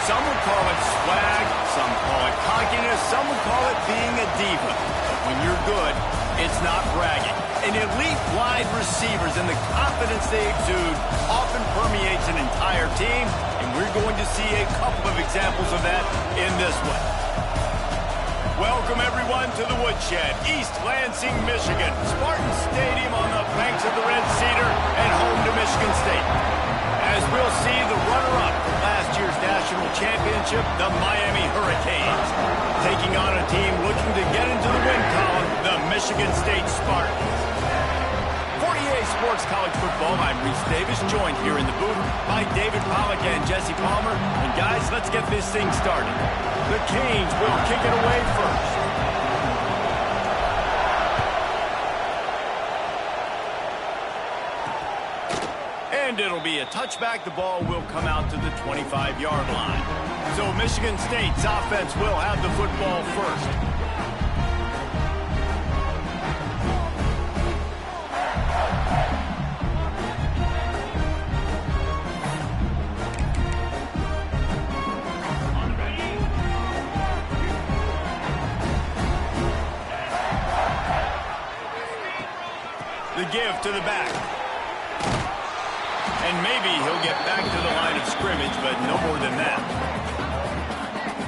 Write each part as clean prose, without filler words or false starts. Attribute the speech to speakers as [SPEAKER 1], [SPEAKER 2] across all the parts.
[SPEAKER 1] Some would call it swag, some call it cockiness, some would call it being a diva. But when you're good, it's not bragging. An elite wide receivers and the confidence they exude often permeates an entire team, and we're going to see a couple of examples of that in this one. Welcome, everyone, to the Woodshed, East Lansing, Michigan. Spartan Stadium on the banks of the Red Cedar and home to Michigan State. As we'll see, the runner-up from last year's national championship, the Miami Hurricanes, taking on a team looking to get into the win column, the Michigan State Spartans. For EA Sports College Football, I'm Reese Davis, joined here in the booth by David Pollack and Jesse Palmer. And guys, let's get this thing started. The Canes will kick it away first. And it'll be a touchback. The ball will come out to the 25-yard line. So Michigan State's offense will have the football first. The give to the back. And maybe he'll get back to the line of scrimmage, but no more than that.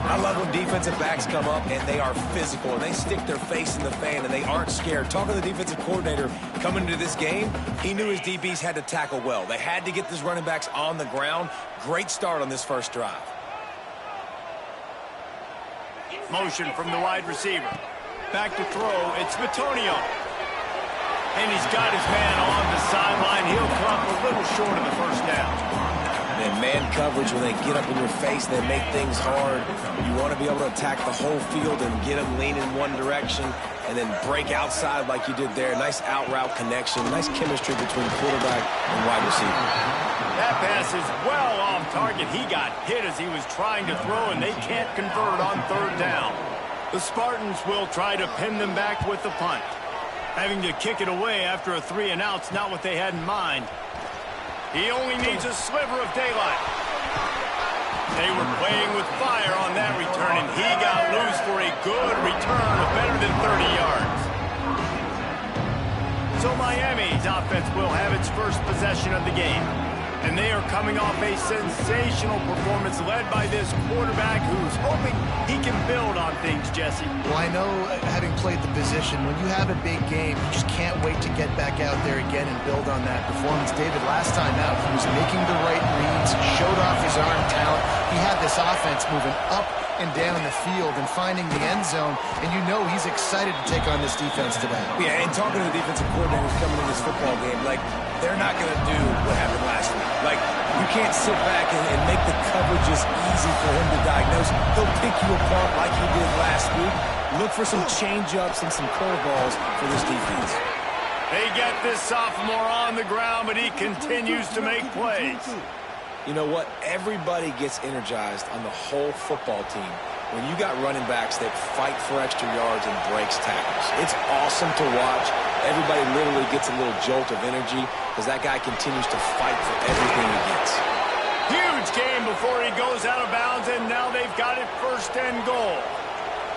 [SPEAKER 2] I love when defensive backs come up and they are physical and they stick their face in the fan and they aren't scared. Talking to the defensive coordinator coming into this game, he knew his DBs had to tackle well. They had to get these running backs on the ground. Great start on this first drive.
[SPEAKER 1] Motion from the wide receiver. Back to throw. It's Bitonio. And he's got his man on the sideline. He'll come up a little short of the first down.
[SPEAKER 2] And man coverage, when they get up in your face, they make things hard. You want to be able to attack the whole field and get them lean in one direction and then break outside like you did there. Nice out route connection. Nice chemistry between quarterback and wide receiver.
[SPEAKER 1] That pass is well off target. He got hit as he was trying to throw, and they can't convert on third down. The Spartans will try to pin them back with the punt. Having to kick it away after a 3-and-out's not what they had in mind. He only needs a sliver of daylight. They were playing with fire on that return, and he got loose for a good return of better than 30 yards. So Miami's offense will have its first possession of the game. And they are coming off a sensational performance led by this quarterback who's hoping he can build on things, Jesse.
[SPEAKER 3] Well, I know, having played the position, when you have a big game, you just can't wait to get back out there again and build on that performance. David, last time out, he was making the right reads, showed off his arm talent. He had this offense moving up and down the field and finding the end zone, and you know he's excited to take on this defense today.
[SPEAKER 2] Yeah, and talking to the defensive coordinators coming in this football game, like, they're not going to do what happened last week. Like, you can't sit back and make the coverages easy for him to diagnose. He'll pick you apart like he did last week. Look for some change-ups and some curveballs for this defense.
[SPEAKER 1] They get this sophomore on the ground, but he continues to make plays.
[SPEAKER 2] You know what? Everybody gets energized on the whole football team when you got running backs that fight for extra yards and breaks tackles. It's awesome to watch. Everybody literally gets a little jolt of energy because that guy continues to fight for everything he gets.
[SPEAKER 1] Huge game before he goes out of bounds, and now they've got it first and goal.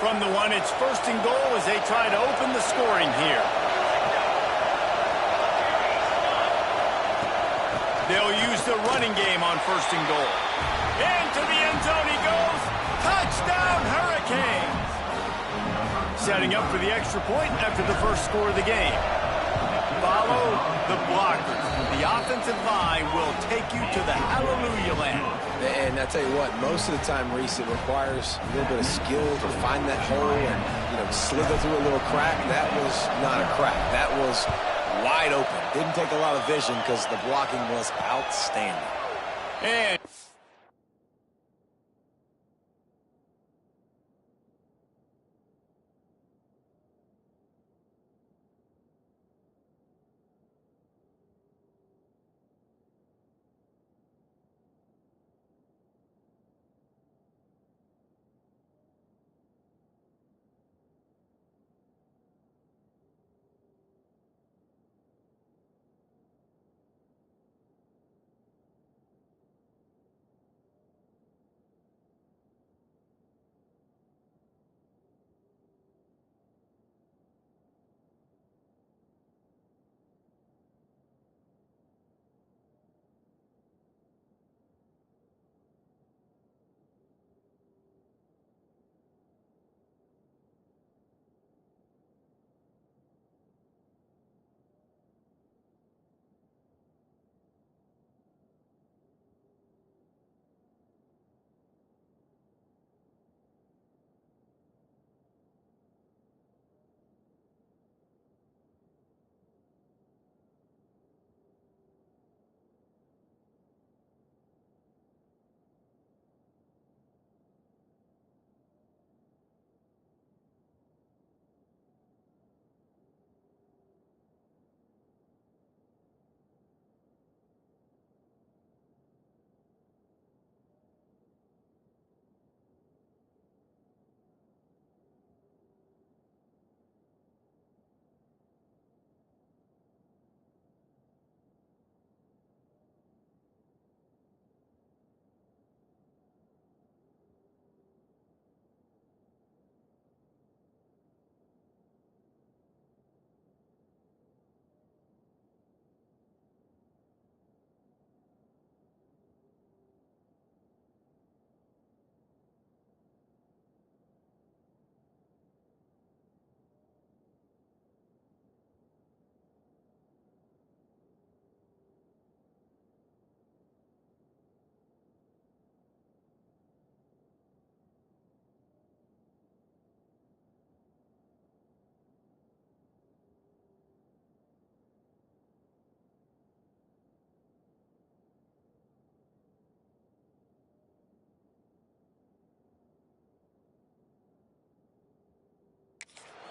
[SPEAKER 1] From the one, it's first and goal as they try to open the scoring here. They'll use the running game on first and goal. Into the end zone he goes. Touchdown, Hurricanes! Setting up for the extra point after the first score of the game. Follow the blockers. The offensive line will take you to the hallelujah land.
[SPEAKER 2] And I tell you what, most of the time, Reese, it requires a little bit of skill to find that hole and, slither through a little crack. That was not a crack. That was wide open. Didn't take a lot of vision because the blocking was outstanding.
[SPEAKER 1] And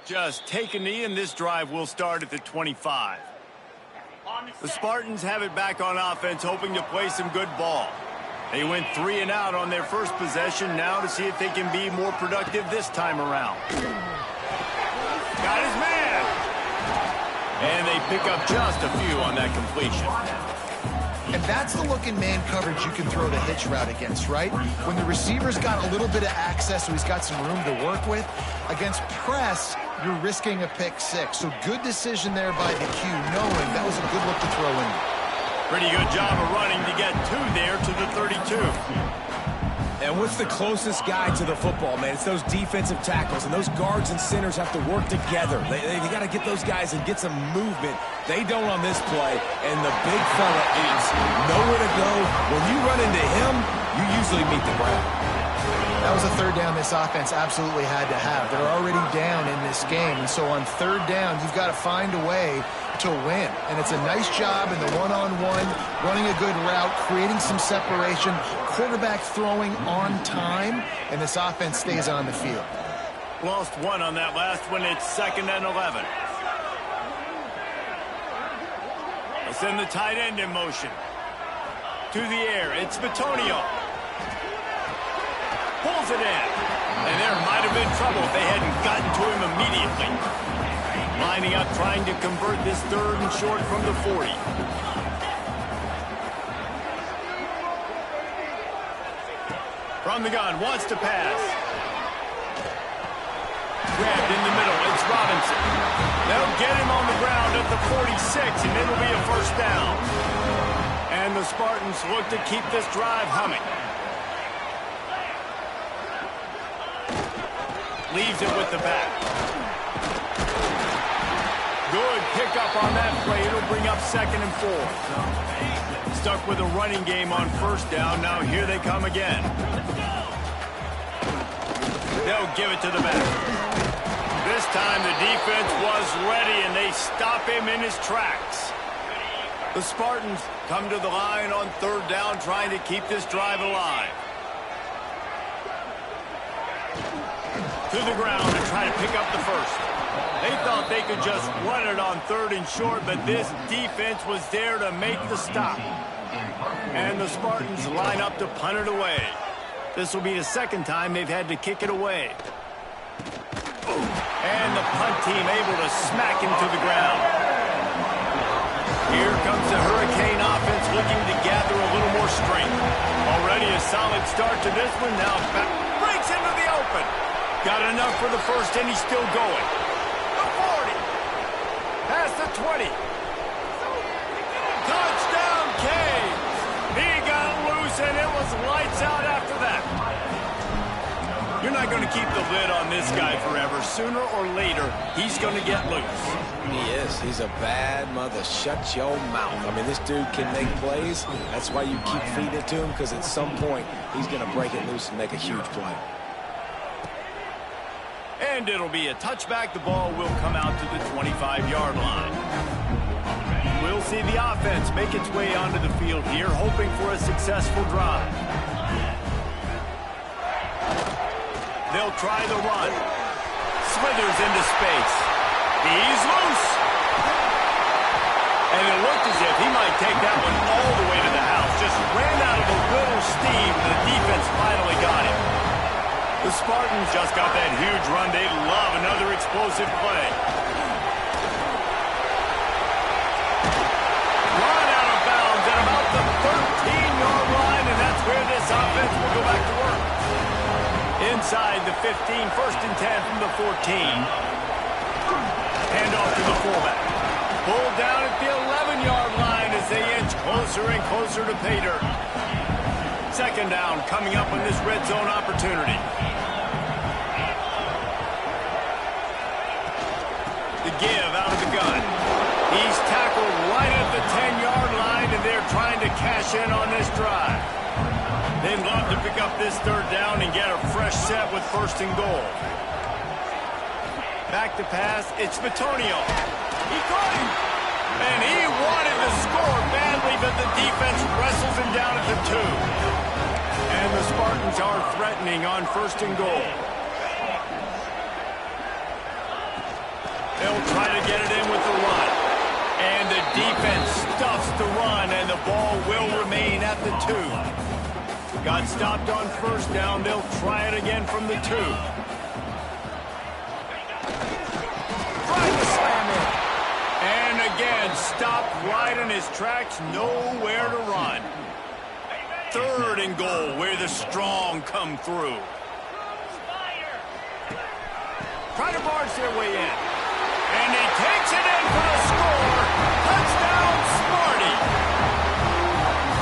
[SPEAKER 1] Just take a knee, and this drive will start at the 25. The Spartans have it back on offense, hoping to play some good ball. They went 3 and out on their first possession, now to see if they can be more productive this time around. Got his man! And they pick up just a few on that completion.
[SPEAKER 3] And that's the look in man coverage you can throw the hitch route against, right? When the receiver's got a little bit of access, so he's got some room to work with. Against press, you're risking a pick six. So good decision there by the Q, knowing that was a good look to throw in.
[SPEAKER 1] Pretty good job of running to get 2 there to the 32.
[SPEAKER 2] And what's the closest guy to the football, man? It's those defensive tackles, and those guards and centers have to work together. They got to get those guys and get some movement. They don't on this play, and the big fella is nowhere to go. When you run into him, you usually meet the ground.
[SPEAKER 3] That was a third down this offense absolutely had to have. They're already down in this game, and so on third down, you've got to find a way to win. And it's a nice job in the one-on-one, running a good route, creating some separation, quarterback throwing on time, and this offense stays on the field.
[SPEAKER 1] Lost 1 on that last one. It's 2nd and 11. They send the tight end in motion. To the air, it's Bitonio. Pulls it in. And there might have been trouble if they hadn't gotten to him immediately. Lining up, trying to convert this 3rd and short from the 40. From the gun, wants to pass. Grabbed in the middle, it's Robinson. They'll get him on the ground at the 46, and it'll be a first down. And the Spartans look to keep this drive humming. Leaves it with the back. Good pickup on that play. It'll bring up 2nd and 4. Stuck with a running game on first down. Now here they come again. They'll give it to the back. This time the defense was ready, and they stop him in his tracks. The Spartans come to the line on 3rd down, trying to keep this drive alive. To the ground to try to pick up the first. They thought they could just run it on 3rd and short, but this defense was there to make the stop. And the Spartans line up to punt it away. This will be the 2nd time they've had to kick it away. And the punt team able to smack him to the ground. Here comes the Hurricane offense looking to gather a little more strength. Already a solid start to this one. Now back, breaks into the open. Got enough for the first, and he's still going. The 40. Past the 20. Touchdown, Canes. He got loose, and it was lights out after that. You're not going to keep the lid on this guy forever. Sooner or later, he's going to get loose.
[SPEAKER 2] He is. He's a bad mother. Shut your mouth. I mean, this dude can make plays. That's why you keep feeding it to him, because at some point, he's going to break it loose and make a huge play.
[SPEAKER 1] And it'll be a touchback. The ball will come out to the 25-yard line. We'll see the offense make its way onto the field here, hoping for a successful drive. They'll try the run. Slithers into space. He's loose. And it looked as if he might take that one all the way to the house. Just ran out of a little steam. The defense finally got him. The Spartans just got that huge run. They love another explosive play. Run out of bounds at about the 13-yard line, and that's where this offense will go back to work. Inside the 15, 1st and 10 from the 14. Hand off to the fullback. Pulled down at the 11-yard line as they inch closer and closer to pay dirt. 2nd down coming up on this red zone opportunity. The give out of the gun. He's tackled right at the 10-yard line, and they're trying to cash in on this drive. They'd love to pick up this 3rd down and get a fresh set with 1st and goal. Back to pass, it's Bitonio. He caught him, and he wanted to score badly, but the defense wrestles him down at the 2. And the Spartans are threatening on 1st and goal. They'll try to get it in with the run. And the defense stuffs the run, and the ball will remain at the 2. Got stopped on first down. They'll try it again from the 2. Trying to slam it. And again, stopped right in his tracks. Nowhere to run. 3rd and goal, where the strong come through. Try to barge their way in. And he takes it in for the score. Touchdown, Smarty.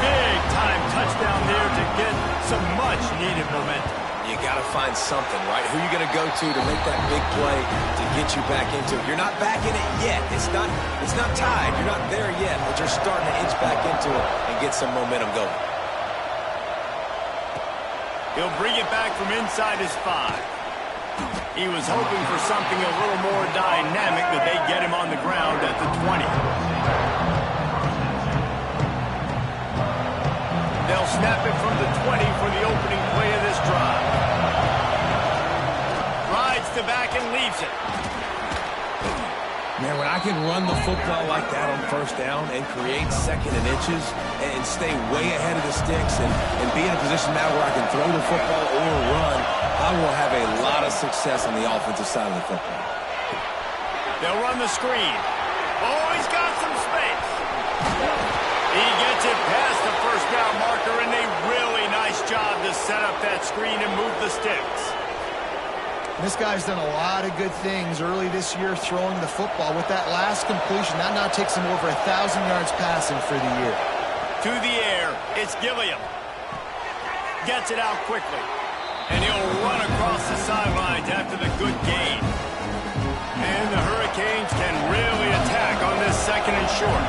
[SPEAKER 1] Big time touchdown there to get some much needed momentum.
[SPEAKER 2] You got to find something, right? Who are you going to go to make that big play to get you back into it? You're not back in it yet. It's not tied. You're not there yet, but you're starting to inch back into it and get some momentum going.
[SPEAKER 1] He'll bring it back from inside his 5. He was hoping for something a little more dynamic, but they get him on the ground at the 20. They'll snap it from the 20 for the opening play of this drive. Rides the back and leaves it.
[SPEAKER 2] Man, when I can run the football like that on first down and create 2nd and inches and stay way ahead of the sticks and be in a position now where I can throw the football or run, I will have a lot of success on the offensive side of the football.
[SPEAKER 1] They'll run the screen. Oh, he's got some space. He gets it past the first down marker, and a really nice job to set up that screen and move the sticks.
[SPEAKER 3] This guy's done a lot of good things early this year throwing the football. With that last completion, that now takes him over 1,000 yards passing for the year.
[SPEAKER 1] To the air, it's Gilliam. Gets it out quickly. And he'll run across the sidelines after the good gain. And the Hurricanes can really attack on this 2nd and short.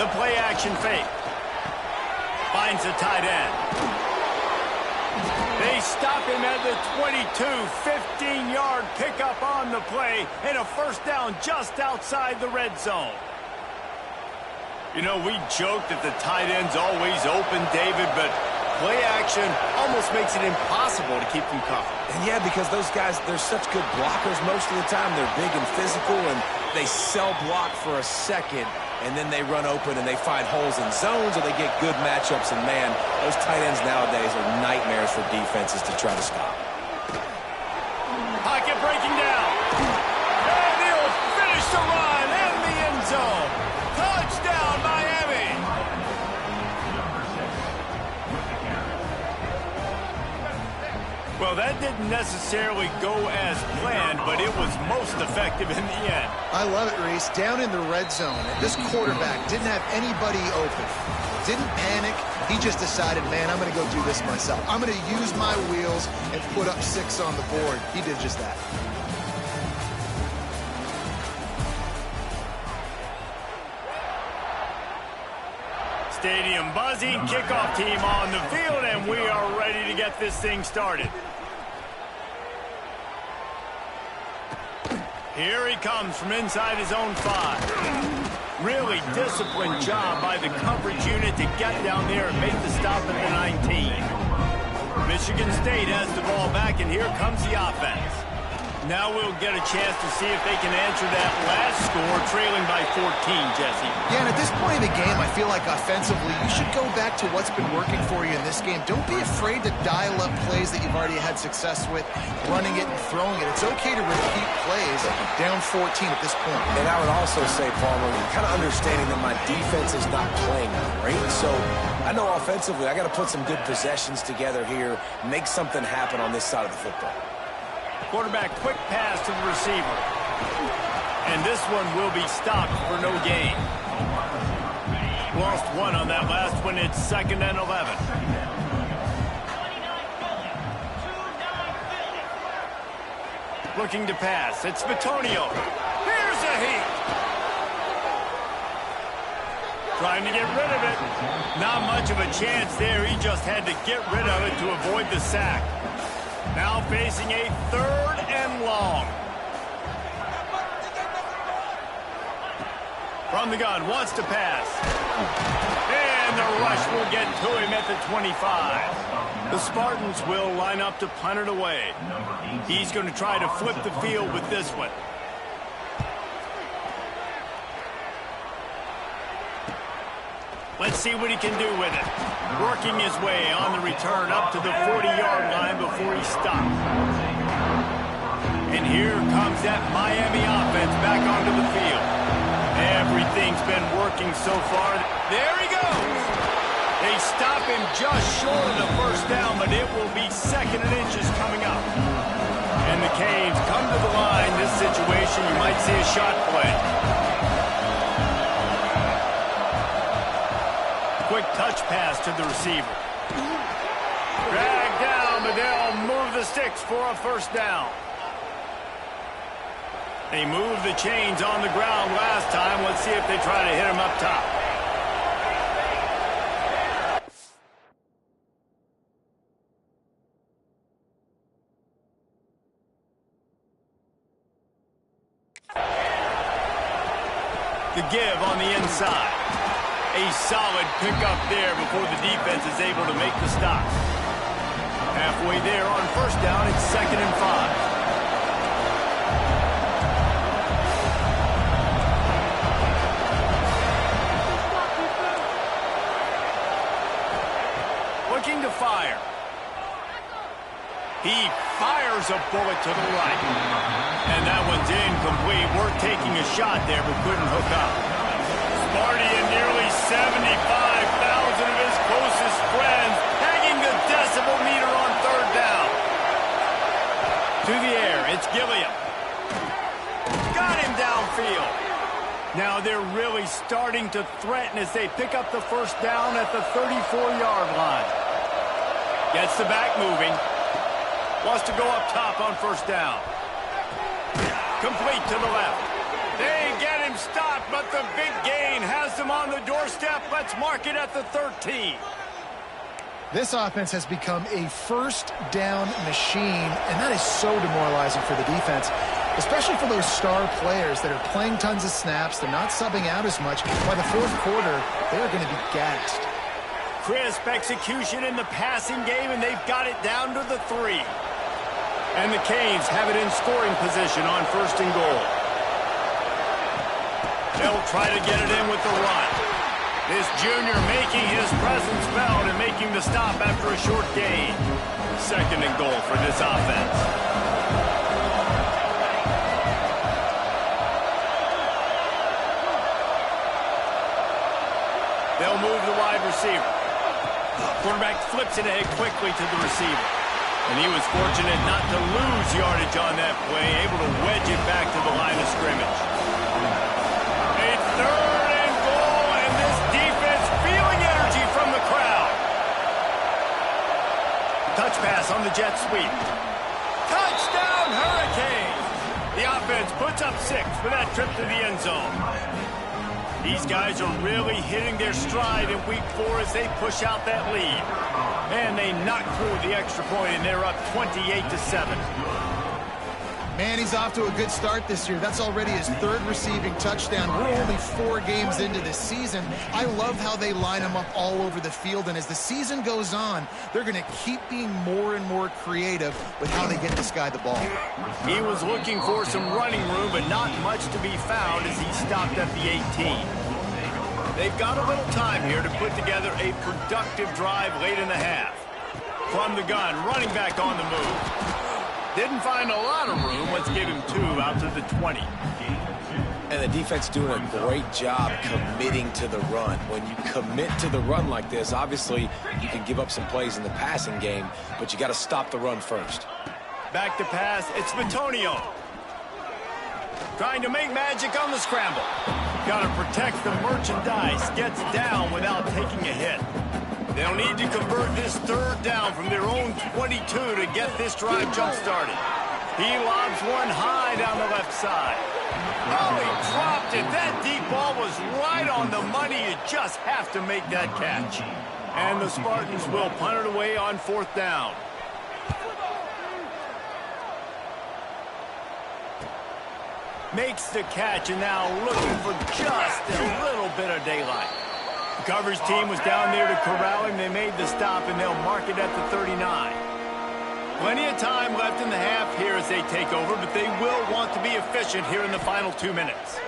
[SPEAKER 1] The play action fake. Finds the tight end. They stop him at the 22, 15-yard pickup on the play, and a first down just outside the red zone. You know, we joke that the tight end's always open, David, but play action almost makes it impossible to keep them covered.
[SPEAKER 2] And yeah, because those guys, they're such good blockers most of the time. They're big and physical, and they cell block for a second, and then they run open and they find holes in zones, or they get good matchups. And man, those tight ends nowadays are nightmares for defenses to try to stop.
[SPEAKER 1] Pocket breaking down. And he'll finish the run in the end zone. Touchdown, Miami. Well, that didn't necessarily go as planned, but it was most effective in the end.
[SPEAKER 3] I love it, Reese. Down in the red zone, this quarterback didn't have anybody open. Didn't panic. He just decided, man, I'm going to go do this myself. I'm going to use my wheels and put up 6 on the board. He did just that.
[SPEAKER 1] Stadium buzzing, kickoff team on the field, and we are ready to get this thing started. Here he comes from inside his own 5. Really disciplined job by the coverage unit to get down there and make the stop at the 19. Michigan State has the ball back, and here comes the offense. Now we'll get a chance to see if they can answer that last score, trailing by 14, Jesse.
[SPEAKER 3] Yeah, and at this point in the game, I feel like offensively, you should go back to what's been working for you in this game. Don't be afraid to dial up plays that you've already had success with, running it and throwing it. It's okay to repeat plays down 14 at this point.
[SPEAKER 2] And I would also say, Palmer, kind of understanding that my defense is not playing great. So I know offensively, I got to put some good possessions together here, make something happen on this side of the football.
[SPEAKER 1] Quarterback quick pass to the receiver. And this one will be stopped for no gain. Lost 1 on that last one. It's 2nd and 11. Looking to pass. It's Bitonio. Here's a heat. Trying to get rid of it. Not much of a chance there. He just had to get rid of it to avoid the sack. Now facing a 3rd and long. From the gun, wants to pass. And the rush will get to him at the 25. The Spartans will line up to punt it away. He's going to try to flip the field with this one. Let's see what he can do with it. Working his way on the return up to the 40-yard line before he stops. And here comes that Miami offense back onto the field. Everything's been working so far. There he goes. They stop him just short of the first down, but it will be 2nd and inches coming up. And the Canes come to the line. This situation, you might see a shot play. Quick touch pass to the receiver. Dragged down, but they'll move the sticks for a first down. They moved the chains on the ground last time. Let's see if they try to hit him up top. The give on the inside. A solid pickup there before the defense is able to make the stop. Halfway there on first down, it's 2nd and 5. Looking to fire. He fires a bullet to the right. And that one's incomplete. We're taking a shot there, but couldn't hook up. Sparty and nearly 75,000 of his closest friends hanging the decibel meter on 3rd down. To the air, it's Gilliam. Got him downfield. Now they're really starting to threaten as they pick up the first down at the 34-yard line. Gets the back moving. Wants to go up top on first down. Complete to the left. They get him stopped, but the big gain has them on the doorstep. Let's mark it at the 13.
[SPEAKER 3] This offense has become a first down machine, and that is so demoralizing for the defense, especially for those star players that are playing tons of snaps. They're not subbing out as much. By the 4th quarter, they're going to be gassed.
[SPEAKER 1] Crisp execution in the passing game, and they've got it down to the 3. And the Canes have it in scoring position on 1st and goal. They'll try to get it in with the run. This junior making his presence felt and making the stop after a short gain. 2nd and goal for this offense. They'll move the wide receiver. Quarterback flips it ahead quickly to the receiver. And he was fortunate not to lose yardage on that play, able to wedge it back to the line of scrimmage. A 3rd and goal, and this defense feeling energy from the crowd. Touch pass on the jet sweep. Touchdown, Hurricanes! The offense puts up 6 for that trip to the end zone. These guys are really hitting their stride in week 4 as they push out that lead. And they knock through the extra point, and they're up 28-7.
[SPEAKER 3] Man, he's off to a good start this year. That's already his 3rd receiving touchdown. We're only 4 games into this season. I love how they line him up all over the field, and as the season goes on, they're going to keep being more and more creative with how they get this guy the ball.
[SPEAKER 1] He was looking for some running room, but not much to be found as he stopped at the 18. They've got a little time here to put together a productive drive late in the half. From the gun, running back on the move. Didn't find a lot of room. Let's give him 2 out to the 20.
[SPEAKER 2] And the defense doing a great job committing to the run. When you commit to the run like this, obviously you can give up some plays in the passing game, but you got to stop the run first.
[SPEAKER 1] Back to pass, it's Bitonio. Trying to make magic on the scramble. Got to protect the merchandise. Gets down without taking a hit. They'll need to convert this 3rd down from their own 22 to get this drive jump-started. He lobs one high down the left side. Oh, he dropped it. That deep ball was right on the money. You just have to make that catch. And the Spartans will punt it away on 4th down. Makes the catch, and now looking for just a little bit of daylight. The coverage team was down there to corral him. They made the stop, and they'll mark it at the 39. Plenty of time left in the half here as they take over, but they will want to be efficient here in the final 2 minutes.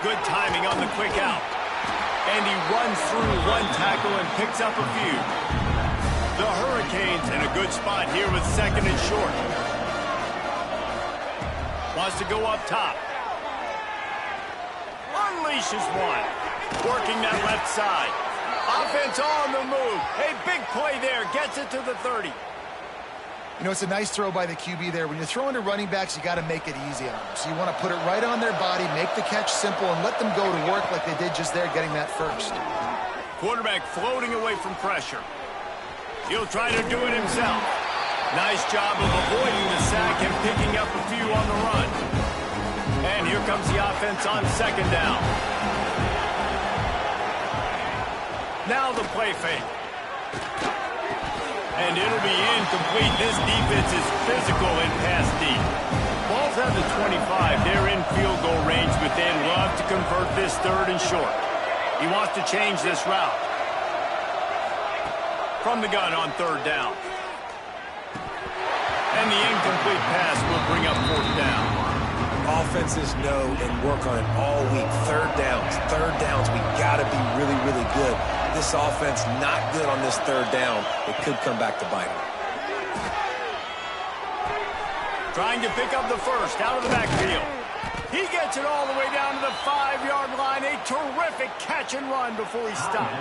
[SPEAKER 1] Good timing on the quick out. And he runs through one tackle and picks up a few. The Hurricanes in a good spot here with second and short. Wants to go up top. Unleashes one. Working that left side. Offense on the move. A big play there. Gets it to the 30.
[SPEAKER 3] You know, it's a nice throw by the QB there. When you're throwing to running backs, you got to make it easy on them. So you want to put it right on their body, make the catch simple, and let them go to work like they did just there, getting that first.
[SPEAKER 1] Quarterback floating away from pressure. He'll try to do it himself. Nice job of avoiding the sack and picking up a few on the run. And here comes the offense on second down. Now the play fake. And it'll be incomplete. This defense is physical and pass deep. Ball's at the 25. They're in field goal range, but they'd love to convert this third and short. He wants to change this route. From the gun on third down. And the incomplete pass will bring up fourth down.
[SPEAKER 2] Offenses know and work on it all week. Third downs, we got to be really, really good. This offense not good on this third down. It could come back to bite them.
[SPEAKER 1] Trying to pick up the first out of the backfield. He gets it all the way down to the 5-yard line. A terrific catch and run before he stopped.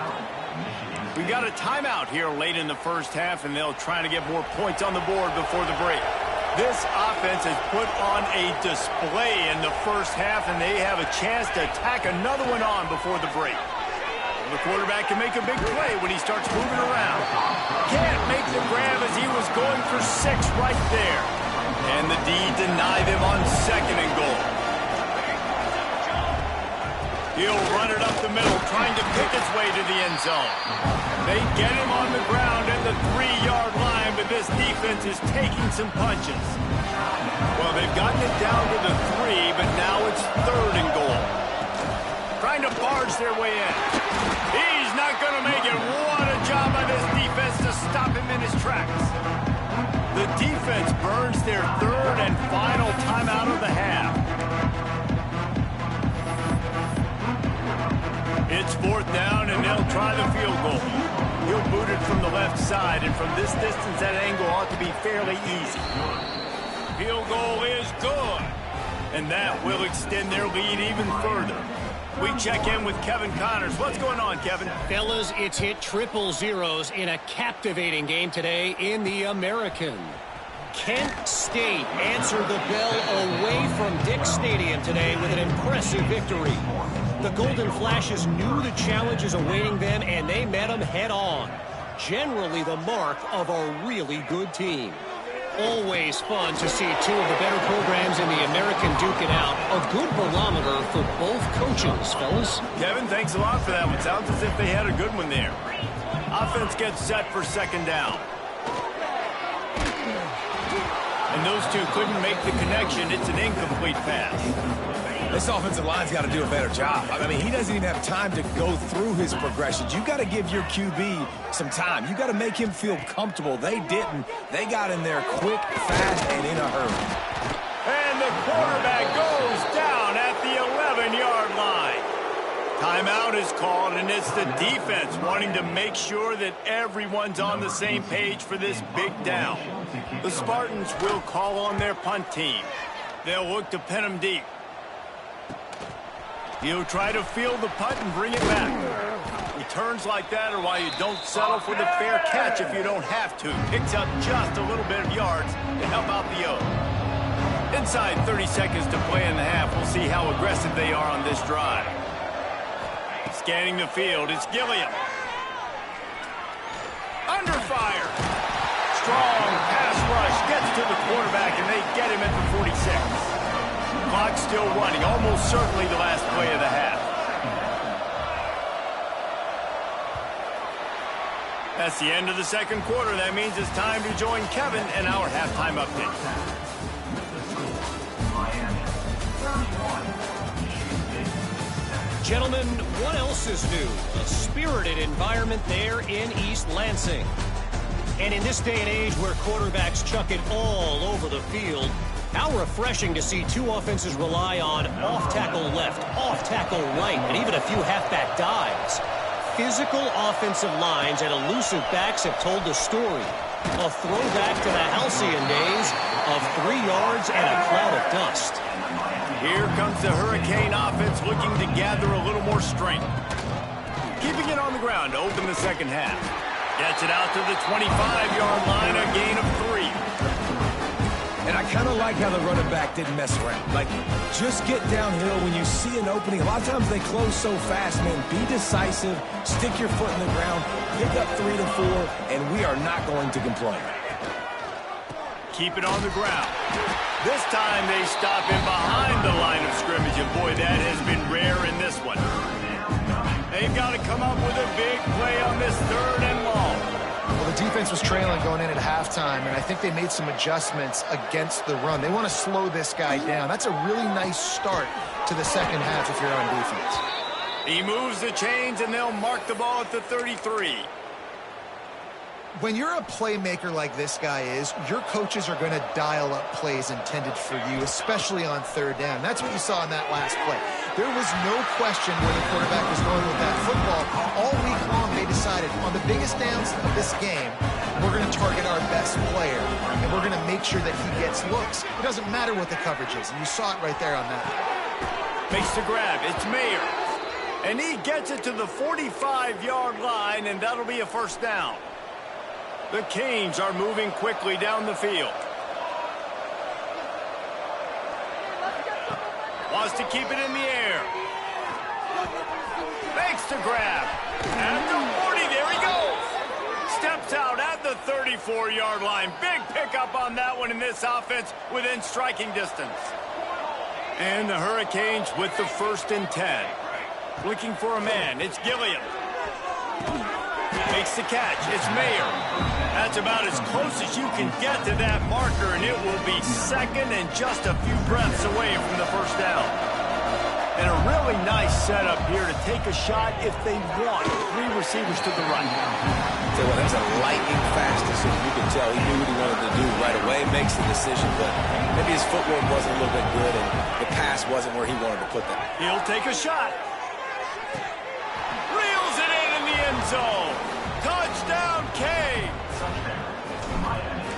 [SPEAKER 1] We got a timeout here late in the first half, and they'll try to get more points on the board before the break. This offense has put on a display in the first half, and they have a chance to tack another one on before the break. The quarterback can make a big play when he starts moving around. Can't make the grab as he was going for 6 right there. And the D denied him on second and goal. He'll run it up the middle, trying to pick his way to the end zone. They get him on the ground at the 3-yard line, but this defense is taking some punches. Well, they've gotten it down to the 3, but now it's third and goal. Trying to barge their way in. He's not going to make it. What a job by this defense to stop him in his tracks. The defense burns their third and final timeout of the half. It's fourth down, and they'll try the field goal. He'll boot it from the left side, and from this distance, that angle ought to be fairly easy. Field goal is good, and that will extend their lead even further. We check in with Kevin Connors. What's going on, Kevin?
[SPEAKER 4] Fellas, it's hit triple zeros in a captivating game today in the American. Kent State answered the bell away from Dick's Stadium today with an impressive victory. The Golden Flashes knew the challenges awaiting them, and they met them head-on. Generally the mark of a really good team. Always fun to see two of the better programs in the American duke it out. A good barometer for both coaches, fellas.
[SPEAKER 1] Kevin, thanks a lot for that one. Sounds as if they had a good one there. Offense gets set for second down. And those two couldn't make the connection. It's an incomplete pass.
[SPEAKER 2] This offensive line's got to do a better job. I mean, he doesn't even have time to go through his progressions. You got to give your QB some time. You got to make him feel comfortable. They didn't. They got in there quick, fast, and in a hurry.
[SPEAKER 1] And the quarterback goes down at the 11-yard line. Timeout is called, and it's the defense wanting to make sure that everyone's on the same page for this big down. The Spartans will call on their punt team. They'll look to pin them deep. He'll try to field the punt and bring it back. Returns like that are why you don't settle for the fair catch if you don't have to. Picks up just a little bit of yards to help out the O. Inside 30 seconds to play in the half. We'll see how aggressive they are on this drive. Scanning the field, it's Gilliam. Under fire. Strong pass rush gets to the quarterback, and they get him at the 46. Clock still running, almost certainly the last play of the half. That's the end of the second quarter. That means it's time to join Kevin and our halftime update.
[SPEAKER 4] Gentlemen, what else is new? A spirited environment there in East Lansing. And in this day and age where quarterbacks chuck it all over the field, how refreshing to see two offenses rely on off-tackle left, off-tackle right, and even a few halfback dives. Physical offensive lines and elusive backs have told the story. A throwback to the halcyon days of 3 yards and a cloud of dust.
[SPEAKER 1] Here comes the Hurricane offense looking to gather a little more strength. Keeping it on the ground to open the second half. Gets it out to the 25-yard line, a gain of 3.
[SPEAKER 2] And I kind of like how the running back didn't mess around. Like, just get downhill when you see an opening. A lot of times they close so fast, man. Be decisive, stick your foot in the ground, pick up 3 to 4, and we are not going to complain.
[SPEAKER 1] Keep it on the ground. This time they stop him behind the line of scrimmage, and boy, that has been rare in this one. They've got to come up with a big play on this 3rd and long.
[SPEAKER 3] Well, the defense was trailing going in at halftime, and I think they made some adjustments against the run. They want to slow this guy down. That's a really nice start to the second half if you're on defense.
[SPEAKER 1] He moves the chains, and they'll mark the ball at the 33.
[SPEAKER 3] When you're a playmaker like this guy is, your coaches are going to dial up plays intended for you, especially on 3rd down. That's what you saw in that last play. There was no question where the quarterback was going with that football. All week long, they decided on the biggest downs of this game, we're going to target our best player, and we're going to make sure that he gets looks. It doesn't matter what the coverage is, and you saw it right there on that.
[SPEAKER 1] Makes the grab. It's Mayer. And he gets it to the 45-yard line, and that'll be a 1st down. The Canes are moving quickly down the field. Wants to keep it in the air. Makes the grab. At the 40, there he goes. Steps out at the 34-yard line. Big pickup on that one in this offense within striking distance. And the Hurricanes with the 1st and 10. Looking for a man. It's Gilliam. Makes the catch. It's Mayer. That's about as close as you can get to that marker, and it will be 2nd and just a few breaths away from the 1st down. And a really nice setup here to take a shot if they want. 3 receivers to the right.
[SPEAKER 2] So that's a lightning fast decision. You can tell he knew what he wanted to do right away, makes the decision, but maybe his footwork wasn't a little bit good, and the pass wasn't where he wanted to put that.
[SPEAKER 1] He'll take a shot. Reels it in the end zone. Touchdown, Canes.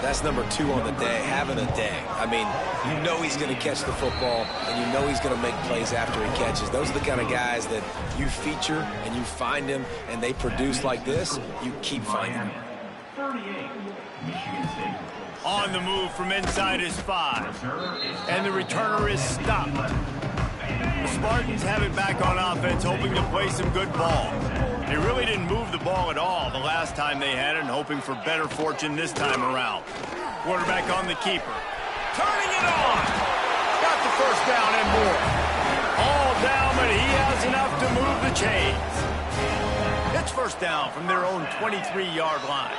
[SPEAKER 2] That's number 2 on the day, having a day. I mean, you know he's going to catch the football, and you know he's going to make plays after he catches. Those are the kind of guys that you feature, and you find them, and they produce like this, you keep finding them.
[SPEAKER 1] On the move from inside his 5. And the returner is stopped. The Spartans have it back on offense, hoping to play some good ball. They really didn't move the ball at all the last time they had it, and hoping for better fortune this time around. Quarterback on the keeper. Turning it on! Got the 1st down and more. All down, but he has enough to move the chains. It's 1st down from their own 23-yard line.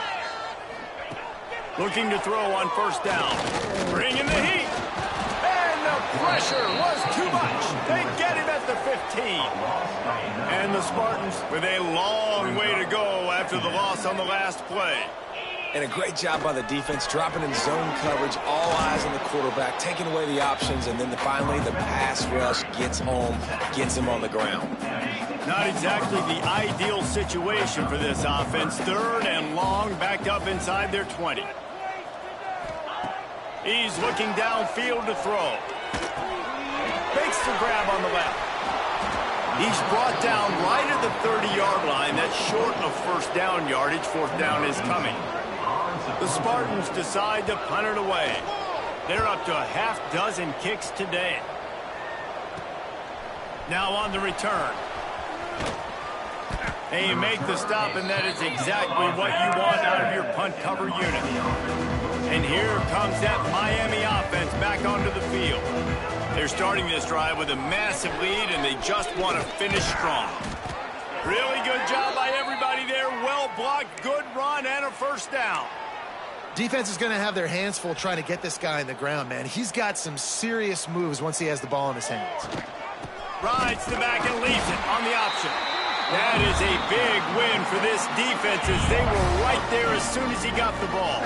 [SPEAKER 1] Looking to throw on 1st down. Bringing the heat. And the pressure was too much. They get him at the 15. And the Spartans with a long way to go after the loss on the last play.
[SPEAKER 2] And a great job by the defense, dropping in zone coverage, all eyes on the quarterback, taking away the options, and then finally the pass rush gets home, gets him on the ground.
[SPEAKER 1] Not exactly the ideal situation for this offense. 3rd and long, backed up inside their 20. He's looking downfield to throw. Makes the grab on the left. He's brought down right at the 30-yard line. That's short of 1st down yardage. 4th down is coming. The Spartans decide to punt it away. They're up to a half-dozen kicks today. Now on the return. They make the stop, and that is exactly what you want out of your punt cover unit. And here comes that Miami offense back onto the field. They're starting this drive with a massive lead, and they just want to finish strong. Really good job by everybody there. Well blocked, good run, and a 1st down.
[SPEAKER 3] Defense is going to have their hands full trying to get this guy in the ground, man. He's got some serious moves once he has the ball in his hands.
[SPEAKER 1] Rides the back and leaves it on the option. That is a big win for this defense as they were right there as soon as he got the ball.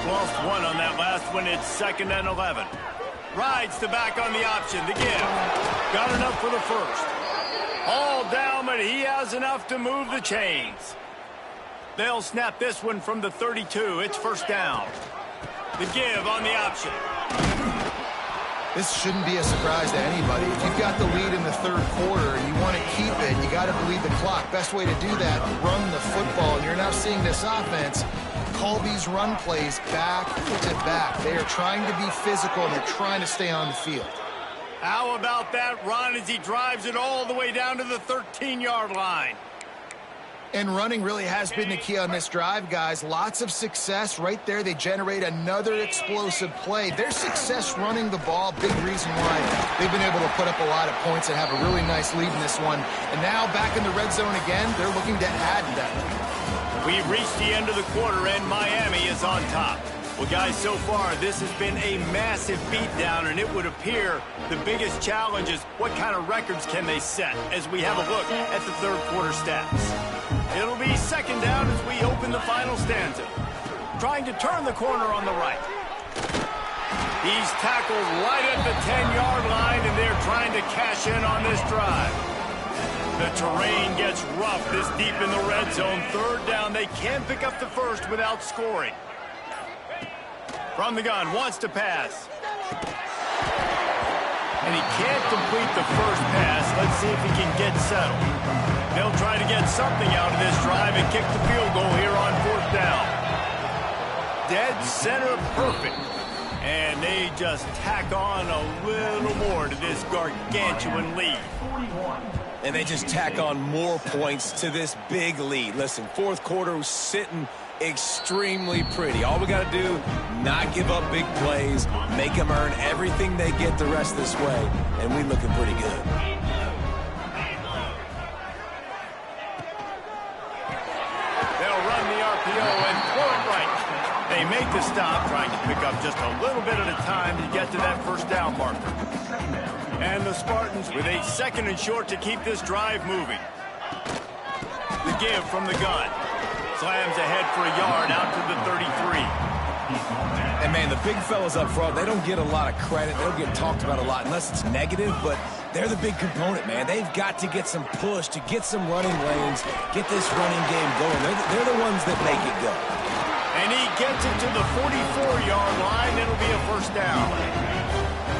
[SPEAKER 1] Lost one on that last one. It's 2nd and 11. Rides the back on the option. The give. Got enough for the first. All down, but he has enough to move the chains. They'll snap this one from the 32. It's 1st down. The give on the option.
[SPEAKER 3] This shouldn't be a surprise to anybody. If you've got the lead in the 3rd quarter and you want to keep it, you got to bleed the clock. Best way to do that, run the football. And you're now seeing this offense call these run plays back to back. They are trying to be physical, and they're trying to stay on the field.
[SPEAKER 1] How about that run as he drives it all the way down to the 13-yard line?
[SPEAKER 3] And running really has been the key on this drive, guys. Lots of success right there. They generate another explosive play. Their success running the ball, big reason why they've been able to put up a lot of points and have a really nice lead in this one. And now back in the red zone again, they're looking to add to that lead.
[SPEAKER 1] We've reached the end of the quarter, and Miami is on top. Well, guys, so far, this has been a massive beatdown, and it would appear the biggest challenge is what kind of records can they set as we have a look at the 3rd quarter stats. It'll be 2nd down as we open the final stanza. Trying to turn the corner on the right. He's tackled right at the 10-yard line, and they're trying to cash in on this drive. The terrain gets rough this deep in the red zone. 3rd down, they can pick up the first without scoring. From the gun, wants to pass. And he can't complete the first pass. Let's see if he can get settled. They'll try to get something out of this drive and kick the field goal here on 4th down. Dead center perfect. And they just tack on a little more to this gargantuan lead.
[SPEAKER 2] And they just tack on more points to this big lead. Listen, 4th quarter was sitting extremely pretty. All we got to do, not give up big plays, make them earn everything they get the rest of this way, and we looking pretty good.
[SPEAKER 1] They'll run the RPO and pull it right. They make the stop, trying to pick up just a little bit at a time to get to that 1st down marker. And the Spartans with a 2nd and short to keep this drive moving. The give from the gun. Slams ahead for a yard out to the 33.
[SPEAKER 2] And, man, the big fellas up front, they don't get a lot of credit. They don't get talked about a lot unless it's negative, but they're the big component, man. They've got to get some push, to get some running lanes, get this running game going. They're the ones that make it go.
[SPEAKER 1] And he gets it to the 44-yard line. It'll be a 1st down.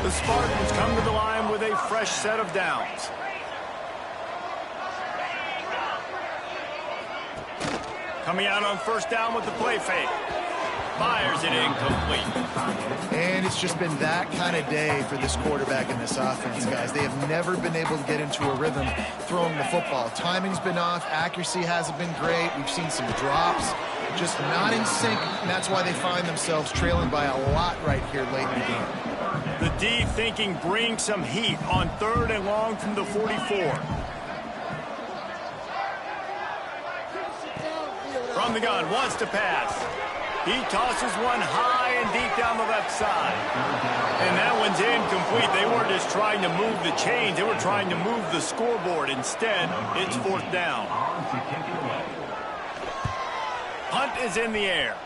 [SPEAKER 1] The Spartans come to the line with a fresh set of downs. Coming out on 1st down with the play fake. Fires it incomplete.
[SPEAKER 3] And it's just been that kind of day for this quarterback and this offense, guys. They have never been able to get into a rhythm throwing the football. Timing's been off. Accuracy hasn't been great. We've seen some drops. Just not in sync, and that's why they find themselves trailing by a lot right here late in the game.
[SPEAKER 1] The D thinking bring some heat on 3rd and long from the 44. From the gun, wants to pass. He tosses one high and deep down the left side. And that one's incomplete. They weren't just trying to move the chains. They were trying to move the scoreboard. Instead, it's 4th down. Hunt is in the air.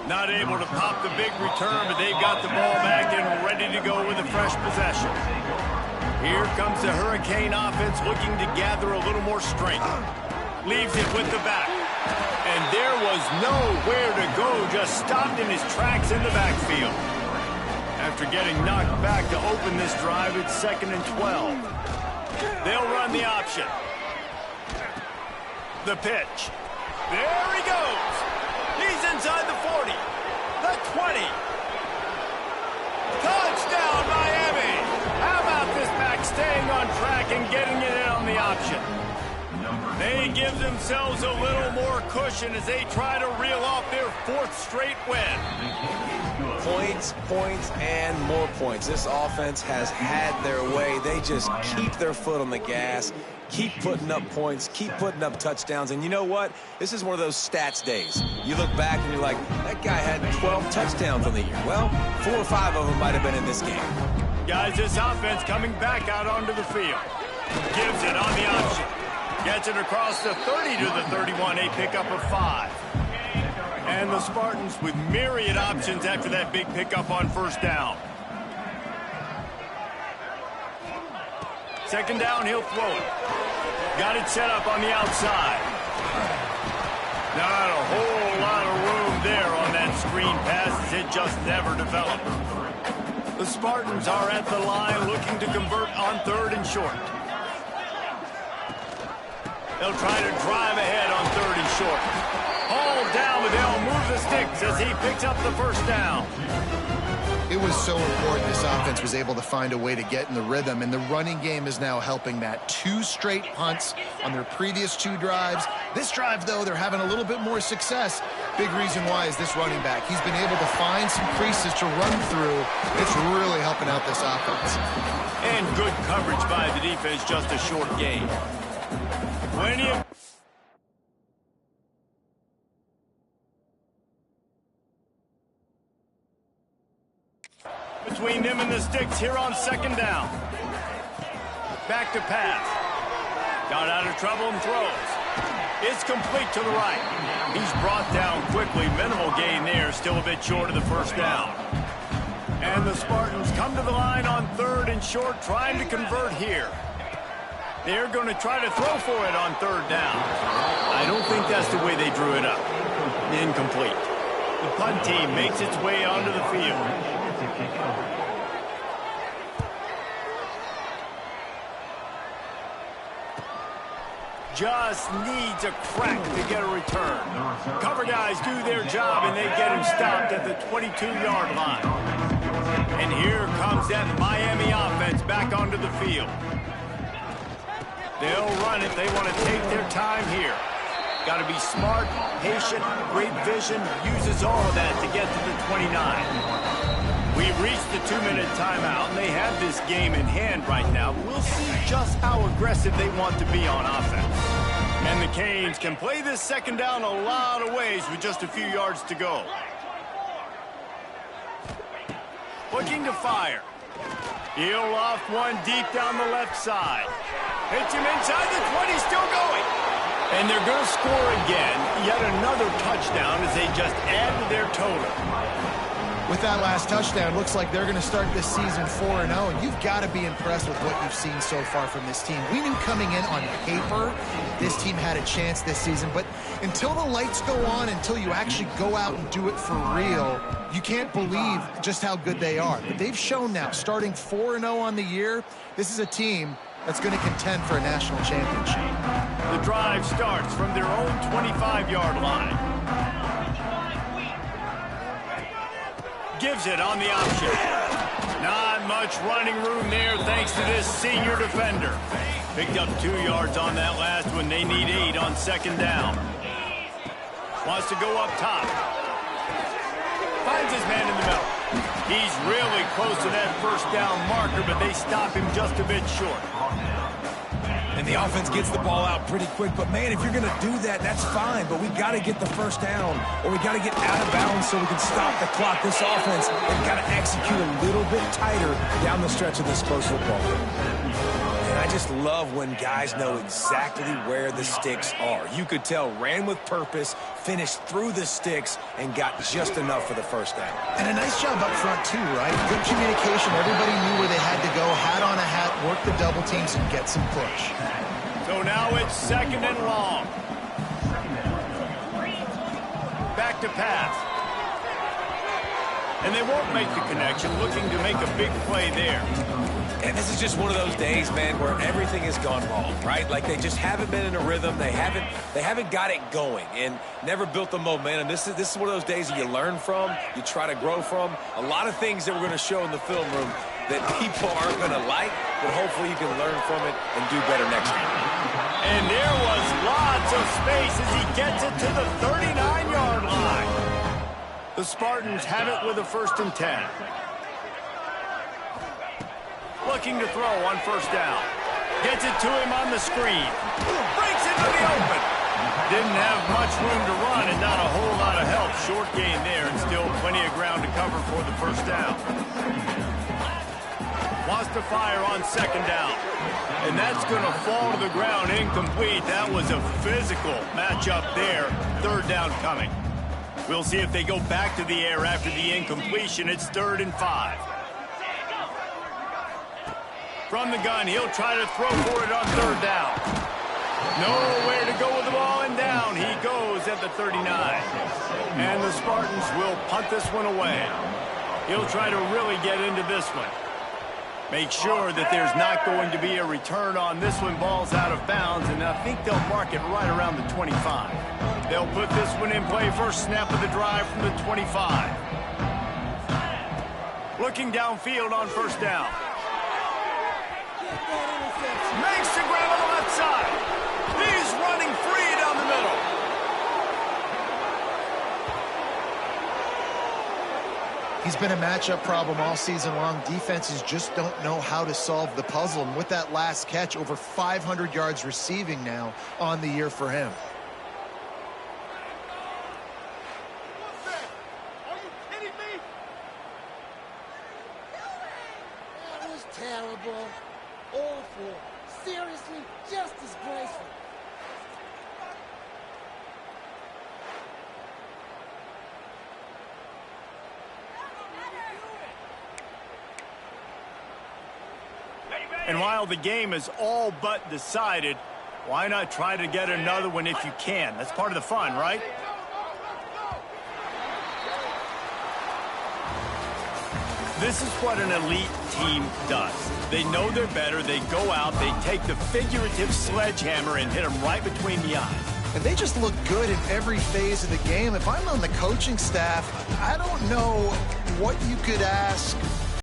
[SPEAKER 1] Not able to pop the big return, but they've got the ball back and ready to go with a fresh possession. Here comes the Hurricane offense looking to gather a little more strength. Leaves it with the back. And there was nowhere to go, just stopped in his tracks in the backfield. After getting knocked back to open this drive, it's 2nd and 12. They'll run the option. The pitch. There he goes. He's inside the 40. The 20. Touchdown, Miami. How about this back staying on track and getting it in on the option? They give themselves a little more cushion as they try to reel off their 4th straight win.
[SPEAKER 2] points, points, and more points. This offense has had their way. They just keep their foot on the gas, keep putting up points, keep putting up touchdowns. And you know what? This is one of those stats days. You look back and you're like, that guy had 12 touchdowns on the year. Well, 4 or 5 of them might have been in this game.
[SPEAKER 1] Guys, this offense coming back out onto the field. Gives it on the option. Gets it across the 30 to the 31, a pickup of 5. And the Spartans with myriad options after that big pickup on first down. Second down, he'll throw it. Got it set up on the outside. Not a whole lot of room there on that screen pass as it just never developed. The Spartans are at the line looking to convert on 3rd and short. They'll try to drive ahead on 3rd and short. Hauled down, but they'll move the sticks as he picks up the first down.
[SPEAKER 3] It was so important this offense was able to find a way to get in the rhythm, and the running game is now helping that. 2 straight punts on their previous 2 drives. This drive, though, they're having a little bit more success. Big reason why is this running back. He's been able to find some creases to run through. It's really helping out this offense.
[SPEAKER 1] And good coverage by the defense, just a short gain. Plenty of... between them and the sticks here on 2nd down. Back to pass. Got out of trouble and throws. It's complete to the right. He's brought down quickly. Minimal gain there. Still a bit short of the first down. And the Spartans come to the line on 3rd and short, trying to convert here. They're going to try to throw for it on 3rd down. I don't think that's the way they drew it up. Incomplete. The punt team makes its way onto the field. Just needs a crack to get a return. Cover guys do their job, and they get him stopped at the 22-yard line. And here comes that Miami offense back onto the field. They'll run it. They want to take their time here. Got to be smart, patient, great vision, uses all of that to get to the 29. We've reached the 2-minute timeout, and they have this game in hand right now. We'll see just how aggressive they want to be on offense. And the Canes can play this 2nd down a lot of ways with just a few yards to go. Looking to fire. He'll loft one deep down the left side. Hits him inside the 20, still going. And they're going to score again. Yet another touchdown as they just add to their total.
[SPEAKER 3] With that last touchdown, looks like they're going to start this season 4-0, and you've got to be impressed with what you've seen so far from this team. We knew coming in on paper this team had a chance this season, but until the lights go on, until you actually go out and do it for real, you can't believe just how good they are. But they've shown now, starting 4-0 on the year, this is a team that's going to contend for a national championship.
[SPEAKER 1] The drive starts from their own 25-yard line. Gives it on the option. Not much running room there thanks to this senior defender. Picked up 2 yards on that last one. They need 8 on 2nd down. Wants to go up top. Finds his man in the middle. He's really close to that first down marker, but they stop him just a bit short.
[SPEAKER 2] And the offense gets the ball out pretty quick. But, man, if you're going to do that, that's fine. But we got to get the first down, or we got to get out of bounds so we can stop the clock. This offense has got to execute a little bit tighter down the stretch of this close football game. And I just love when guys know exactly where the sticks are. You could tell ran with purpose, finished through the sticks, and got just enough for the first down.
[SPEAKER 3] And a nice job up front, too, right? Good communication. Everybody knew where they had to go, hat on a hat, work the double teams, and get some push.
[SPEAKER 1] So now it's 2nd and long. Back to pass. And they won't make the connection, looking to make a big play there.
[SPEAKER 2] And this is just one of those days, man, where everything has gone wrong, right? Like they just haven't been in a rhythm. They haven't got it going and never built the momentum. This is one of those days that you learn from, you try to grow from. A lot of things that we're going to show in the film room that people aren't going to like, but hopefully you can learn from it and do better next time.
[SPEAKER 1] And there was lots of space as he gets it to the 39-yard line. The Spartans have it with a 1st and 10. Looking to throw on 1st down. Gets it to him on the screen. Breaks into the open. Didn't have much room to run and not a whole lot of help. Short gain there and still plenty of ground to cover for the 1st down. Wants to fire on 2nd down. And that's going to fall to the ground incomplete. That was a physical matchup there. 3rd down coming. We'll see if they go back to the air after the incompletion. It's 3rd and 5. From the gun, he'll try to throw for it on 3rd down. Nowhere to go with the ball, and down he goes at the 39. And the Spartans will punt this one away. He'll try to really get into this one. Make sure that there's not going to be a return on this one. Ball's out of bounds, and I think they'll mark it right around the 25. They'll put this one in play. First snap of the drive from the 25. Looking downfield on 1st down. Makes the grab on the left side. He's running free down the middle.
[SPEAKER 3] He's been a matchup problem all season long. Defenses just don't know how to solve the puzzle. And with that last catch, over 500 yards receiving now on the year for him.
[SPEAKER 5] Are you kidding me? That was terrible. Awful. Seriously, just disgraceful.
[SPEAKER 1] And while the game is all but decided, why not try to get another one if you can? That's part of the fun, right? This is what an elite team does. They know they're better. They go out. They take the figurative sledgehammer and hit them right between the eyes.
[SPEAKER 3] And they just look good in every phase of the game. If I'm on the coaching staff, I don't know what you could ask